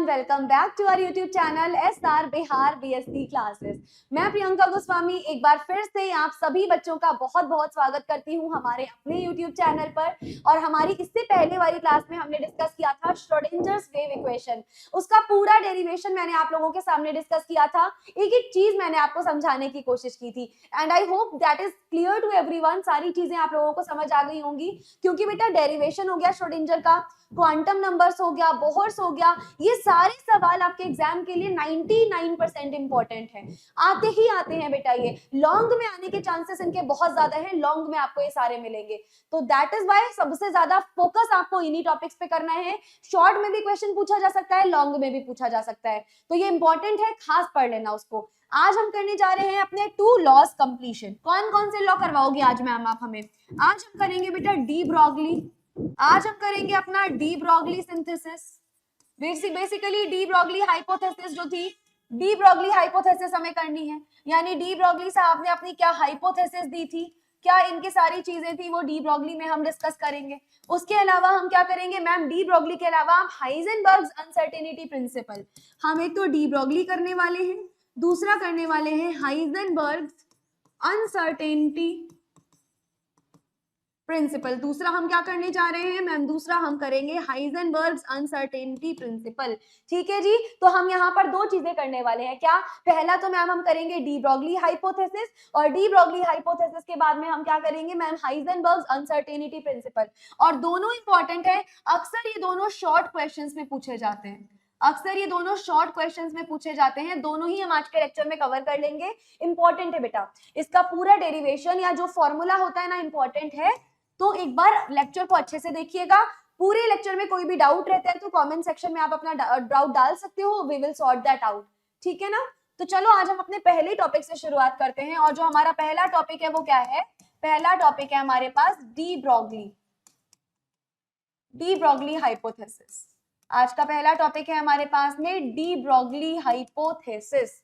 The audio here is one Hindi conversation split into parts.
Welcome back to our YouTube channel SR Bihar BSc classes. मैं प्रियंका गोस्वामी एक बार फिर से आप सभी बच्चों का बहुत बहुत स्वागत करती हूं हमारे अपने यूट्यूब चैनल पर। और हमारी इससे पहले वाली क्लास में हमने डिस्कस किया था श्रोडिंजर्स वेव इक्वेशन। उसका पूरा डेरिवेशन मैंने आप लोगों के सामने डिस्कस किया था, एक एक चीज मैंने आपको समझाने की कोशिश की थी and I hope that is clear to everyone. सारी चीजें आप लोगों को समझ आ गई होंगी क्योंकि बेटा डेरिवेशन हो गया श्रोडिंजर का, क्वांटम नंबर्स हो गया, बोहर्स हो गया, ये सारे सवाल आपके एग्जाम के लिए 99% इंपॉर्टेंट है। आते ही आते हैं बेटा, ये लॉन्ग में आने के चांसेस इनके बहुत ज्यादा है, लॉन्ग में आपको ये सारे मिलेंगे। तो दैट इज व्हाई सबसे ज्यादा फोकस आपको इन्हीं टॉपिक्स पे करना है। शॉर्ट में भी क्वेश्चन पूछा जा सकता है, लॉन्ग में भी पूछा जा सकता है, तो ये इंपॉर्टेंट है, खास पढ़ लेना उसको। आज हम करने जा रहे हैं अपने 2 लॉज कंप्लीशन। कौन कौन से लॉ करवाओगे आज मैम आप हमें? आज हम करेंगे बेटा डी ब्रॉगली, आज हम करेंगे अपना de Broglie synthesis. Basically D Broglie hypothesis जो थी, डी ब्रॉगली हाइपोथेसिस हमें करनी है, यानी डी ब्रॉगली साहब ने अपनी क्या हाइपोथेसिस दी थी, क्या इनकी सारी चीजें थी, वो डी ब्रॉगली में हम डिस्कस करेंगे। उसके अलावा हम क्या करेंगे मैम, डी ब्रॉगली के अलावा हम हाइजेनबर्ग्स अनसर्टेनिटी प्रिंसिपल, हम एक तो डी ब्रॉगली करने वाले हैं, दूसरा करने वाले हैं हाइजेनबर्ग्स अनसर्टेनिटी प्रिंसिपल। दूसरा हम क्या करने जा रहे हैं मैम, दूसरा हम करेंगे हाइजेनबर्ग्स अनसर्टेनिटी प्रिंसिपल। ठीक है जी, तो हम यहाँ पर 2 चीजें करने वाले हैं। क्या? पहला तो मैम हम करेंगे डी ब्रॉगली हाइपोथेसिस, और डी ब्रॉगली हाइपोथेसिस के बाद में हम क्या करेंगे मैम, हाइजेनबर्ग्स अनसर्टेनिटी प्रिंसिपल। और दोनों इंपॉर्टेंट है, अक्सर ये दोनों शॉर्ट क्वेश्चंस में पूछे जाते हैं, अक्सर ये दोनों शॉर्ट क्वेश्चंस में पूछे जाते हैं। दोनों ही हम आज के लेक्चर में कवर कर लेंगे। इंपॉर्टेंट है बेटा, इसका पूरा डेरिवेशन या जो फॉर्मूला होता है ना, इंपॉर्टेंट है, तो एक बार लेक्चर को अच्छे से देखिएगा। पूरे लेक्चर में कोई भी डाउट रहता है तो कमेंट सेक्शन में आप अपना डाउट डाल सकते हो, we will sort that out. ठीक है ना? तो चलो आज हम अपने पहले टॉपिक से शुरुआत करते हैं, और जो हमारा पहला टॉपिक है वो क्या है? पहला टॉपिक है हमारे पास de Broglie, de Broglie hypothesis. आज का पहला टॉपिक है हमारे पास में डी ब्रॉगली हाइपोथेसिस,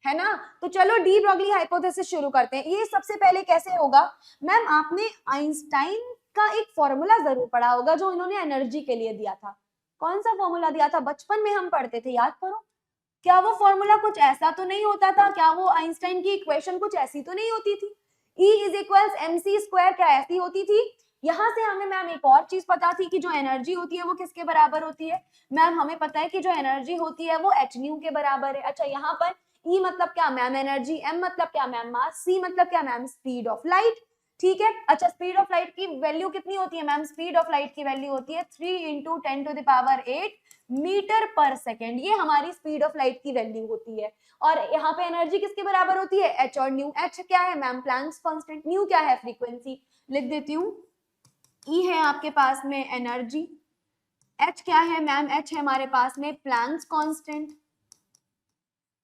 है ना? तो चलो डी ब्रॉगली हाइपोथेसिस शुरू करते हैं। ये सबसे पहले कैसे होगा मैम, आपने आइंस्टाइन का एक फॉर्मूला जरूर पढ़ा होगा जो इन्होंने एनर्जी के लिए दिया था। कौन सा फॉर्मूला दिया था? बचपन में हम पढ़ते थे, याद करो। क्या वो फॉर्मूला कुछ ऐसा तो नहीं होता था? क्या वो आइंस्टाइन की इक्वेशन कुछ ऐसी तो नहीं होती थी? E = mc², क्या ऐसी होती थी? यहाँ से हमें मैम एक और चीज पता थी कि जो एनर्जी होती है वो किसके बराबर होती है मैम? हमें पता है कि जो एनर्जी होती है वो h के बराबर है। अच्छा, यहाँ पर E मतलब क्या मैम? एनर्जी। M मतलब क्या मैम? मास। C मतलब क्या मैम? Speed of light. ठीक है। अच्छा, स्पीड ऑफ लाइट की वैल्यू कितनी होती है मैम? स्पीड ऑफ लाइट की वैल्यू होती है 3 × 10⁸ मीटर पर सेकेंड। ये हमारी स्पीड ऑफ लाइट की वैल्यू होती है। और यहाँ पे एनर्जी किसके बराबर होती है? H और न्यू। H क्या है मैम? Planck's constant. न्यू क्या है? फ्रीक्वेंसी। लिख देती हूँ, E है आपके पास में एनर्जी, H क्या है मैम? H है हमारे पास में प्लैंक्स कांस्टेंट।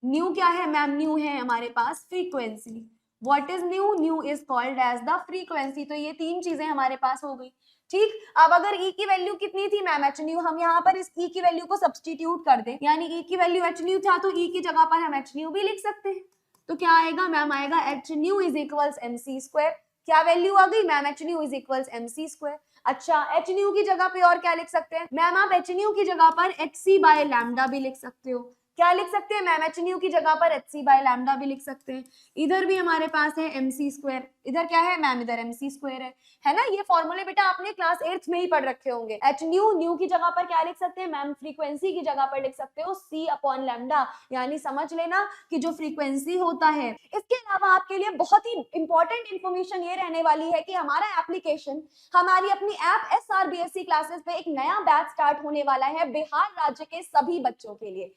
न्यू क्या है मैम? न्यू है हमारे पास frequency. What is nu? Nu is called as the frequency. तो ये 3 चीजें हमारे पास हो गई। ठीक, अब अगर E की वैल्यू कितनी थी मैम? H new. हम यहाँ पर इस E की वैल्यू को सब्सटीट्यूट कर दें, यानी E की वैल्यू H न्यू था तो E की जगह पर हम H न्यू भी लिख सकते हैं। तो क्या आएगा मैम? आएगा H न्यू = mc²। क्या वैल्यू आ गई मैम? H new = mc²। अच्छा, H न्यू की जगह पे और क्या लिख सकते हैं मैम? आप H न्यू की जगह पर hc/λ भी लिख सकते हो। क्या लिख सकते हैं मैम? H न्यू की जगह पर hc/λ भी लिख सकते हैं। इधर भी हमारे पास है mc², इधर क्या है मैम? इधर mc² है ना? ये फॉर्मूले बेटा आपने क्लास 8th में ही पढ़ रखे होंगे। H न्यू की जगह पर क्या लिख सकते हैं मैम? फ्रीक्वेंसी की जगह पर लिख सकते हो c/λ, यानी समझ लेना कि जो फ्रीक्वेंसी होता है। इसके अलावा आपके लिए बहुत ही इंपॉर्टेंट इंफॉर्मेशन ये रहने वाली है कि हमारा एप्लीकेशन, हमारी अपनी ऐप SR BSc क्लासेस पे एक नया बैच स्टार्ट होने वाला है बिहार राज्य के सभी बच्चों के लिए।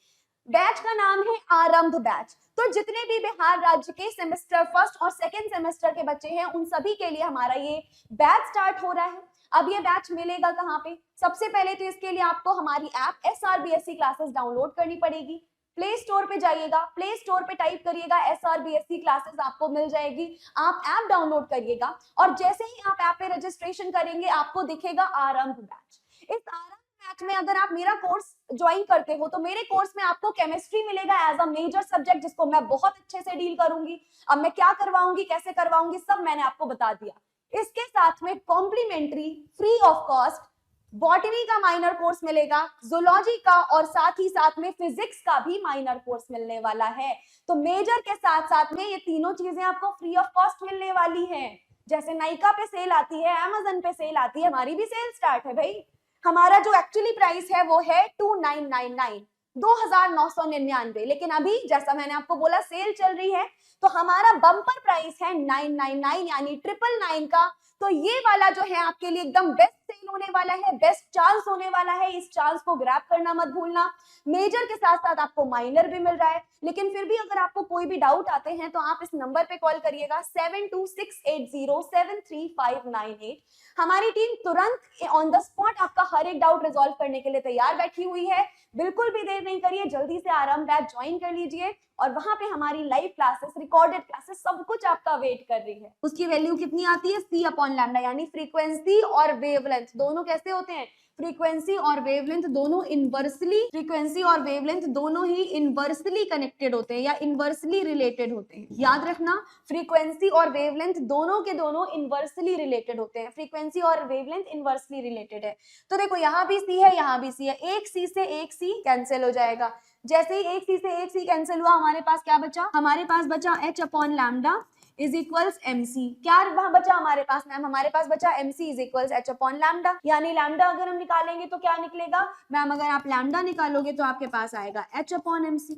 बैच का नाम है आरंभ बैच। तो जितने भी बिहार राज्य के सेमेस्टर 1st और 2nd सेमेस्टर के बच्चे हैं उन सभी के लिए हमारा ये बैच स्टार्ट हो रहा है। अब ये बैच मिलेगा कहाँ पे? सबसे पहले तो इसके लिए आपको हमारी app SR BSc classes download करनी पड़ेगी। प्ले स्टोर पे जाइएगा, प्ले स्टोर पे टाइप करिएगा SR BSc क्लासेस, आपको मिल जाएगी। आप ऐप डाउनलोड करिएगा और जैसे ही आप ऐप पे रजिस्ट्रेशन करेंगे आपको दिखेगा आरंभ बैच। इस आरंभ बैच में अगर आप मेरा कोर्स ज्वाइन करते हो तो मेरे कोर्स में आपको केमिस्ट्री मिलेगा एज अ मेजर सब्जेक्ट, जिसको मैं बहुत अच्छे से डील करूंगी। अब मैं क्या करवाऊंगी, कैसे करवाऊंगी, सब मैंने आपको बता दिया। इसके साथ में complimentary, free of cost botany का माइनर कोर्स मिलेगा, जूलॉजी का और साथ ही साथ में फिजिक्स का भी माइनर कोर्स मिलने वाला है। तो मेजर के साथ साथ में ये तीनों चीजें आपको फ्री ऑफ कॉस्ट मिलने वाली हैं। जैसे नाइका पे सेल आती है, अमेजन पे सेल आती है, हमारी भी सेल स्टार्ट है भाई। हमारा जो एक्चुअली प्राइस है वो है 2999, 2999, लेकिन अभी जैसा मैंने आपको बोला सेल चल रही है तो हमारा बम्पर प्राइस है 999 यानी 999 का। तो ये वाला जो है आपके लिए एकदम बेस्ट सेल होने वाला है, बेस्ट चांस होने वाला है, इस चांस को ग्रैब करना मत भूलना। मेजर के साथ साथ आपको माइनर भी मिल रहा है, लेकिन फिर भी अगर आपको कोई भी डाउट आते हैं तो आप इस नंबर पे कॉल करिएगा 7268073598। हमारी टीम तुरंत ऑन द स्पॉट आपका हर एक डाउट रिजॉल्व करने के लिए तैयार बैठी हुई है। बिल्कुल भी देर नहीं करिए, जल्दी से आराम बैच ज्वाइन कर लीजिए और वहां पे हमारी लाइव क्लासेस, रिकॉर्डेड क्लासेस, सब कुछ आपका वेट कर रही है। उसकी वैल्यू कितनी आती है, c अपॉन लैम्डा, यानी फ्रीक्वेंसी और वेवलेंथ दोनों कैसे होते हैं, फ्रीक्वेंसी और वेवलेंथ दोनों इनवर्सली, फ्रीक्वेंसी और वेवलेंथ दोनों ही इनवर्सली कनेक्टेड होते हैं या इनवर्सली रिलेटेड होते हैं। याद रखना, फ्रीक्वेंसी और वेवलेंथ दोनों के दोनों इनवर्सली रिलेटेड होते हैं, फ्रीक्वेंसी और वेवलेंथ इनवर्सली रिलेटेड है। तो देखो यहाँ भी सी है, यहाँ भी सी है, एक सी से एक सी कैंसिल हो जाएगा। जैसे ही एक सी से एक सी कैंसिल हुआ, हमारे पास क्या बचा, हमारे पास बचा h upon lambda is equals mc। क्या वहां बचा हमारे पास मैम, हमारे पास बचा mc is equals h upon lambda, यानी लैम्डा अगर हम निकालेंगे तो क्या निकलेगा मैम, अगर आप लैम्डा निकालोगे तो आपके पास आएगा h अपॉन mc।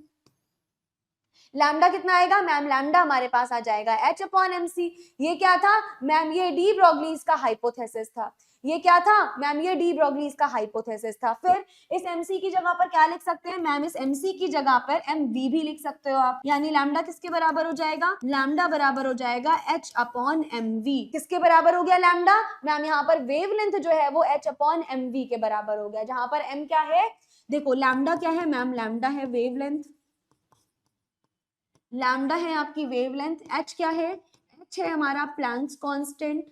लैम्डा कितना आएगा मैम, लैम्डा हमारे पास आ जाएगा h अपॉन mc। ये क्या था मैम, ये डी ब्रोगलीज का हाइपोथेसिस था। ये क्या था मैम, ये डी ब्रोगलीज का हाइपोथेसिस था। फिर इस mc की जगह पर क्या लिख सकते हैं मैम, इस mc की जगह पर mv भी लिख सकते हो आप, यानी लैम्डा किसके बराबर हो जाएगा, लैम्डा बराबर हो जाएगा h अपॉन mv। किसके बराबर हो गया लैम्डा मैम, यहाँ पर वेवलेंथ जो है वो h अपॉन mv के बराबर हो गया, जहां पर m क्या है, देखो लैम्डा क्या है मैम, लैम्डा है वेवलेंथ, लैम्डा है आपकी वेवलेंथ, एच क्या है, एच है हमारा प्लैंक्स कांस्टेंट,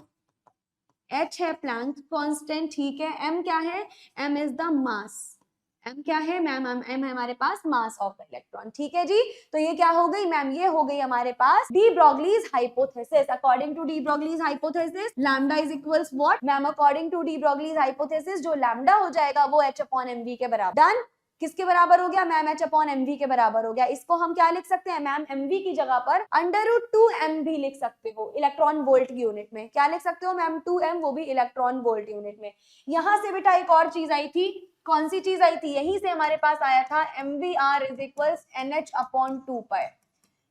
एच है प्लैंक्स कांस्टेंट, ठीक है। एम क्या है, M is the mass, M क्या है मैम, एम है हमारे पास मास ऑफ इलेक्ट्रॉन, ठीक है जी। तो ये क्या हो गई मैम, ये हो गई हमारे पास de Broglie's hypothesis. According to de Broglie's hypothesis lambda is equals what ma'am, according to de Broglie's hypothesis जो लैम्डा हो जाएगा वो h अपॉन mv के बराबर। डन, किसके बराबर हो गया मैम, h अपॉन mv के बराबर हो गया। इसको हम क्या लिख सकते हैं मैम, mv की जगह पर √2m भी लिख सकते हो, इलेक्ट्रॉन वोल्ट की यूनिट में। क्या लिख सकते हो मैम, 2m, वो भी इलेक्ट्रॉन वोल्ट यूनिट में। यहां से बेटा एक और चीज आई थी, कौन सी चीज आई थी, यहीं से हमारे पास आया था mvr is equals nh upon 2 पाई।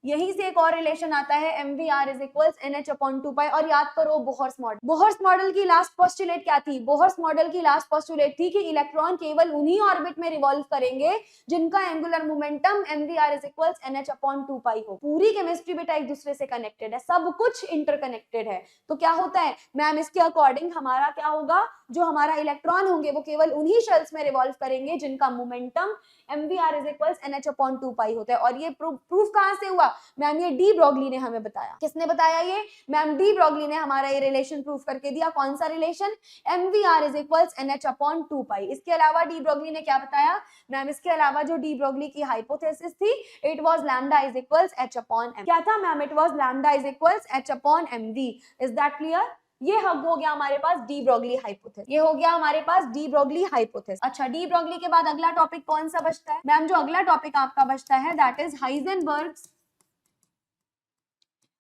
यहीं से एक और रिलेशन आता है mvr is equals nh upon 2 पाई। और याद करो बोहर्स मॉडल, बोहर्स मॉडल की लास्ट पोस्टुलेट क्या थी, बोहर्स मॉडल की लास्ट पोस्टुलेट थी कि इलेक्ट्रॉन केवल उन्हीं ऑर्बिट में रिवॉल्व करेंगे जिनका angular momentum mvr is equals nh upon 2 पाई हो। पूरी केमिस्ट्री बेटा एक दूसरे से कनेक्टेड है, सब कुछ इंटरकनेक्टेड है। तो क्या होता है मैम, इसके अकॉर्डिंग हमारा क्या होगा, जो हमारा इलेक्ट्रॉन होंगे वो केवल उन्हीं शेल्स में रिवॉल्व करेंगे जिनका momentum mvr is equals nh upon 2 पाई होता है। और ये प्रूफ कहां से हुआ मैम, ये डी ब्रोगली ने हमें बताया। किसने बताया ये मैम, डी ब्रोगली ने हमारा ये रिलेशन प्रूफ करके दिया। कौन सा relation, mvr is equals nh upon 2 पाई। इसके अलावा डी ब्रोगली ने क्या बताया मैम, इसके अलावा जो डी ब्रोगली की हाइपोथेसिस थी, it was lambda is equals h upon m। क्या था ma'am, it was lambda is equals h upon mv। Is that clear, ये हब हो गया हमारे पास डी ब्रोगली हाइपोथेसिस, ये हो गया हमारे पास डी ब्रोगली हाइपोथेसिस। अच्छा, डी ब्रोगली के बाद अगला टॉपिक कौन सा बचता है मैम, जो अगला टॉपिक आपका बचता है दैट इज हाइजेनबर्ग्स,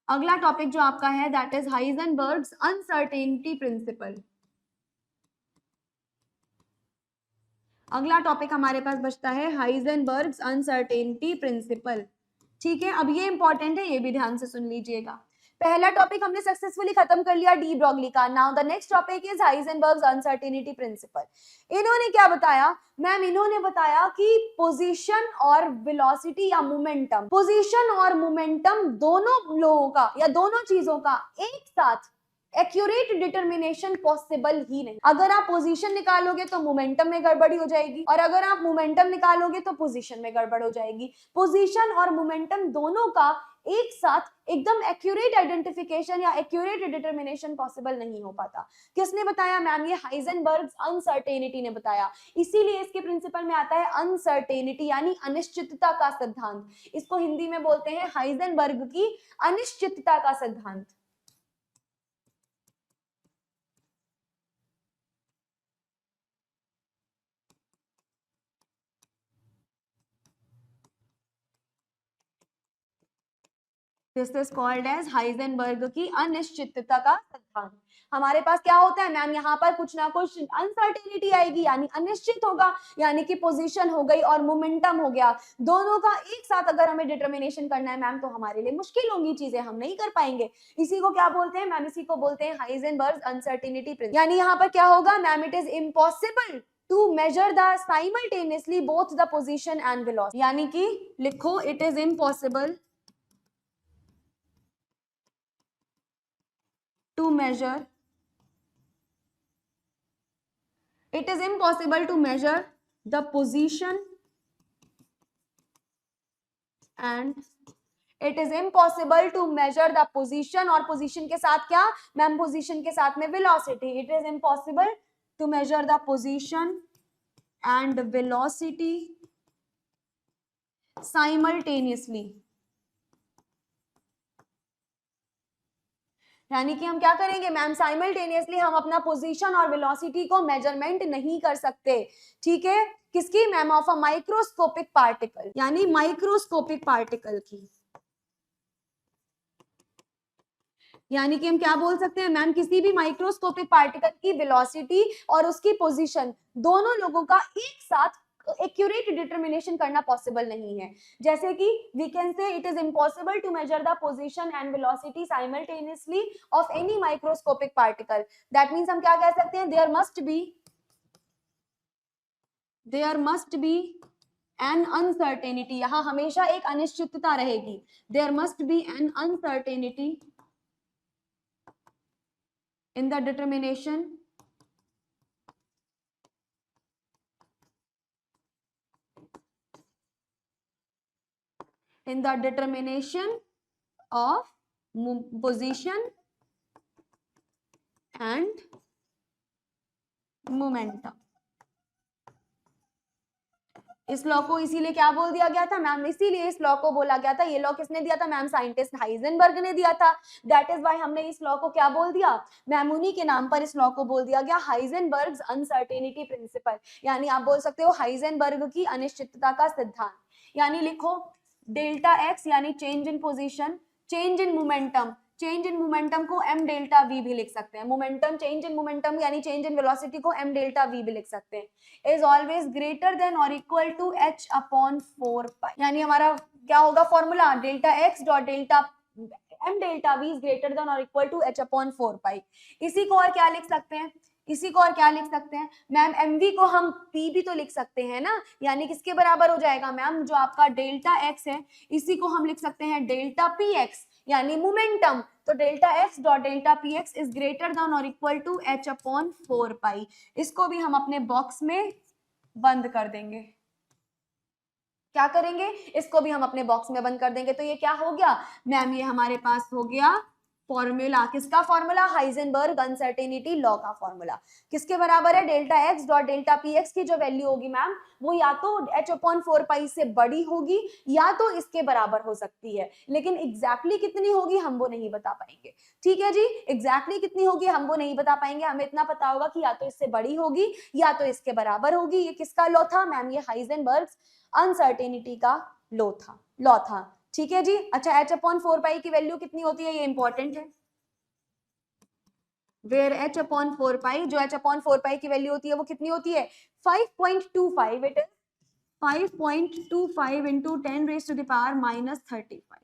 अगला टॉपिक जो आपका है that is Heisenberg's uncertainty principal. अगला टॉपिक हमारे पास बचता है हाइजेनबर्ग्स अनसर्टेनिटी प्रिंसिपल, ठीक है। अब ये इंपॉर्टेंट है, ये भी ध्यान से सुन लीजिएगा। पहला टॉपिक हमने सक्सेसफुली खत्म कर लिया डी ब्रोगली का। Now the next topic is Heisenberg's uncertainty principle. इन्होंने क्या बताया मैम, इन्होंने बताया कि पोजीशन और वेलोसिटी या मोमेंटम, पोजीशन और मोमेंटम दोनों लोगों का या दोनों चीजों का एक साथ एक्यूरेट डिटर्मिनेशन पॉसिबल ही नहीं। अगर आप पोजीशन निकालोगे तो मोमेंटम में गड़बड़ी हो जाएगी, और अगर आप मोमेंटम निकालोगे तो पोजीशन में गड़बड़ हो जाएगी। पोजीशन और मोमेंटम दोनों का एक साथ एकदम एक्यूरेट आइडेंटिफिकेशन या एक्यूरेट डिटर्मिनेशन पॉसिबल नहीं हो पाता। किसने बताया मैम, ये हाइजेनबर्ग्स अनसर्टेनिटी ने बताया। इसीलिए इसके प्रिंसिपल में आता है अनसर्टेनिटी यानी अनिश्चितता का सिद्धांत। इसको हिंदी में बोलते हैं हाइजेनबर्ग की अनिश्चितता का सिद्धांत। This is called as Heisenberg की अनिश्चितता का सिद्धांत। हमारे पास क्या होता है मैम, यहाँ पर कुछ ना कुछ अनसर्टेनिटी आएगी, यानी अनिश्चित होगा, यानी कि पोजीशन हो गई और मोमेंटम हो गया, दोनों का एक साथ अगर हमें डिटर्मिनेशन करना है मैम तो हमारे लिए मुश्किल होंगी चीजें, हम नहीं कर पाएंगे। इसी को क्या बोलते हैं मैम, इसी को बोलते हैं हाइजेनबर्ग अनसर्टेनिटी प्रिंसिपल। यानी यहाँ पर क्या होगा ma'am, it is impossible to measure the simultaneously both the position and velocity, यानी कि लिखो it is impossible to measure, it is impossible to measure the position and it is impossible to measure the position, और position के साथ क्या मैम, position के साथ में velocity, it is impossible to measure the position and velocity simultaneously, यानी कि हम क्या करेंगे मैम, साइमल्टेनियसली हम अपना पोजीशन और वेलोसिटी को मेजरमेंट नहीं कर सकते, ठीक है, किसकी ma'am, of a microscopic particle, यानी माइक्रोस्कोपिक पार्टिकल की, यानी कि हम क्या बोल सकते हैं मैम, किसी भी माइक्रोस्कोपिक पार्टिकल की वेलोसिटी और उसकी पोजीशन दोनों लोगों का एक साथ एक्यूरेट डिटर्मिनेशन करना पॉसिबल नहीं है। जैसे कि we can say it is impossible to measure the position and velocity simultaneously of any microscopic particle, that means हम क्या कह सकते हैं, there must be an uncertainty, यहां हमेशा एक अनिश्चितता रहेगी, there must be an uncertainty in the determination of position and momentum। इस लॉ को इसीलिए क्या बोल दिया गया था मैम, इसीलिए इस लॉ को बोला गया था, ये लॉ किसने दिया था मैम, साइंटिस्ट हाइजेनबर्ग ने दिया था, दैट इज व्हाई हमने इस लॉ को क्या बोल दिया मैम, उन्हीं के नाम पर इस लॉ को बोल दिया गया हाइजेनबर्ग्स अनसर्टेनिटी प्रिंसिपल, यानी आप बोल सकते हो हाइजेनबर्ग की अनिश्चितता का सिद्धांत। यानी लिखो डेल्टा एक्स यानी change in position, change in momentum, change in momentum को m डेल्टा v भी लिख सकते हैं, मोमेंटम चेंज इन मोमेंटम यानी चेंज इन वेलोसिटी को m डेल्टा v भी लिख सकते हैं, इज ऑलवेज ग्रेटर देन और इक्वल टू h अपॉन 4 पाई, यानी हमारा क्या होगा formula, delta x dot delta m delta v is greater than और इक्वल टू h अपॉन 4 पाई। इसी को और क्या लिख सकते हैं, इसी को और क्या लिख सकते हैं मैम, mv को हम p भी तो लिख सकते हैं ना, यानी किसके बराबर हो जाएगा मैम, जो आपका डेल्टा x है इसी को हम लिख सकते हैं डेल्टा px यानी मोमेंटम, तो delta x dot delta P x is greater than और इक्वल टू h अपॉन 4 पाई। इसको भी हम अपने बॉक्स में बंद कर देंगे, क्या करेंगे, इसको भी हम अपने बॉक्स में बंद कर देंगे, तो ये क्या हो गया मैम, ये हमारे पास हो गया फॉर्मूला, किसका फॉर्मूला, हाइजेनबर्ग अनसर्टेनिटी लॉ का फॉर्मूला, किसके बराबर है, delta x dot delta P x की जो वैल्यू होगी मैम वो या तो h अपॉन 4 पाई से बड़ी होगी या तो इसके बराबर हो सकती है, लेकिन एग्जैक्टली कितनी होगी हम वो नहीं बता पाएंगे, ठीक है जी, एग्जैक्टली कितनी होगी हम वो नहीं बता पाएंगे, हमें इतना पता होगा कि या तो इससे बड़ी होगी या तो इसके बराबर होगी। ये किसका लॉ था मैम, ये हाइजेनबर्ग अनसर्टेनिटी का लॉ था, ठीक है जी। अच्छा h अपॉन 4 पाई की वैल्यू कितनी होती है, ये इंपॉर्टेंट है, वेयर h अपॉन 4 पाई, जो h अपॉन 4 पाई की वैल्यू होती है वो कितनी होती है 5.25, it is 5.25 into 10 raise to the power minus 35,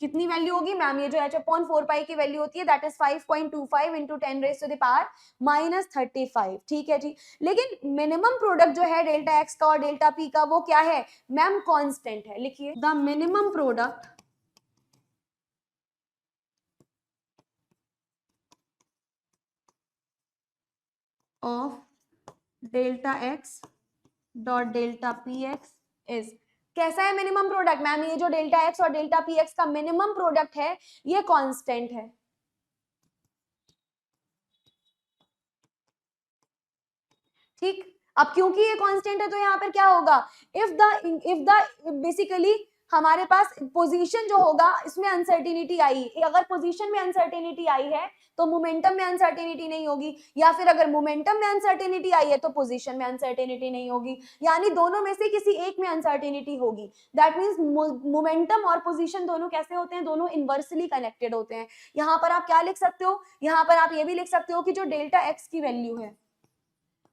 कितनी वैल्यू होगी मैम, ये जो h अपॉन 4 पाई की वैल्यू होती है that is 5.25 into 10 raise to the power minus 35, ठीक है जी। लेकिन मिनिमम प्रोडक्ट जो है डेल्टा एक्स का और डेल्टा पी का वो क्या है मैम, कांस्टेंट है, लिखिए the minimum product of delta x dot delta P x is, कैसा है मिनिमम प्रोडक्ट मैम, ये जो डेल्टा एक्स और डेल्टा पी एक्स का मिनिमम प्रोडक्ट है ये कांस्टेंट है, ठीक। अब क्योंकि ये कांस्टेंट है तो यहाँ पर क्या होगा, इफ द बेसिकली हमारे पास पोजीशन जो होगा इसमें अनसर्टेनिटी आई, अगर पोजीशन में अनसर्टेनिटी आई है तो मोमेंटम में अनसर्टेनिटी नहीं होगी, या फिर अगर मोमेंटम में अनसर्टेनिटी आई है तो पोजीशन में अनसर्टेनिटी नहीं होगी, यानी दोनों में से किसी एक में अनसर्टेनिटी होगी। दैट मींस मोमेंटम और पोजीशन दोनों कैसे होते हैं, दोनों इनवर्सली कनेक्टेड होते हैं। यहाँ पर आप क्या लिख सकते हो, यहाँ पर आप ये भी लिख सकते हो कि जो डेल्टा एक्स की वैल्यू है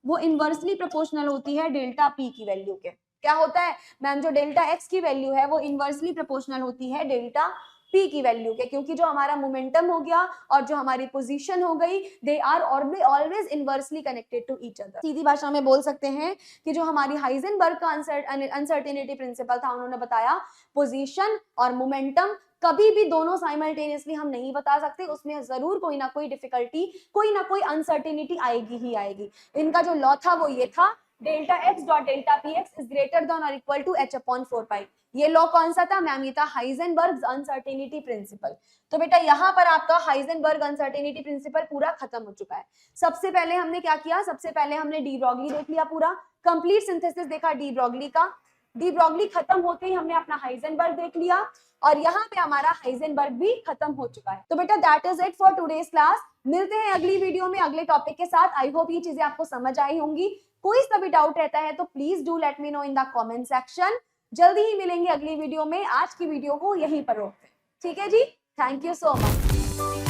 वो इनवर्सली प्रोपोर्शनल होती है डेल्टा पी की वैल्यू के। क्या होता है मैम, जो डेल्टा एक्स की वैल्यू है वो इनवर्सली प्रोपोर्शनल होती है डेल्टा पी की वैल्यू के, क्योंकि जो हमारा मोमेंटम हो गया और जो हमारी पोजीशन हो गई, they are always inversely connected to each other. सीधी भाषा में बोल सकते हैं कि जो हमारी हाइजेनबर्ग का अनसर्टेनिटी प्रिंसिपल था, उन्होंने बताया पोजीशन और मोमेंटम कभी भी दोनों साइमल्टेनियसली हम नहीं बता सकते, उसमें जरूर कोई ना कोई डिफिकल्टी, कोई ना कोई अनसर्टेनिटी आएगी ही आएगी। इनका जो लॉ था वो ये था, delta x dot delta P x is greater than और इक्वल टू एच अपॉन 4 पाई। ये लॉ कौन सा था मैम, ये था हाइजेनबर्ग अनसर्टेनिटी प्रिंसिपल। तो बेटा यहाँ पर आपका हाइजेनबर्ग अनसर्टेनिटी प्रिंसिपल पूरा खत्म हो चुका है। सबसे पहले हमने क्या किया, सबसे पहले हमने डी ब्रॉगली देख लिया, पूरा कंप्लीट सिंथेसिस देखा डी ब्रॉगली का। डी ब्रॉगली खत्म होते ही हमने अपना हाइजेनबर्ग देख लिया, और यहाँ पे हमारा हाइजेनबर्ग भी खत्म हो चुका है। तो बेटा that is it for today's class. मिलते हैं अगली वीडियो में अगले टॉपिक के साथ। आई होप ये चीजें आपको समझ आई होंगी। कोई सा भी डाउट रहता है तो please do let me know in the comment section. जल्दी ही मिलेंगे अगली वीडियो में। आज की वीडियो को यहीं पर रोकते हैं, ठीक है जी। Thank you so much.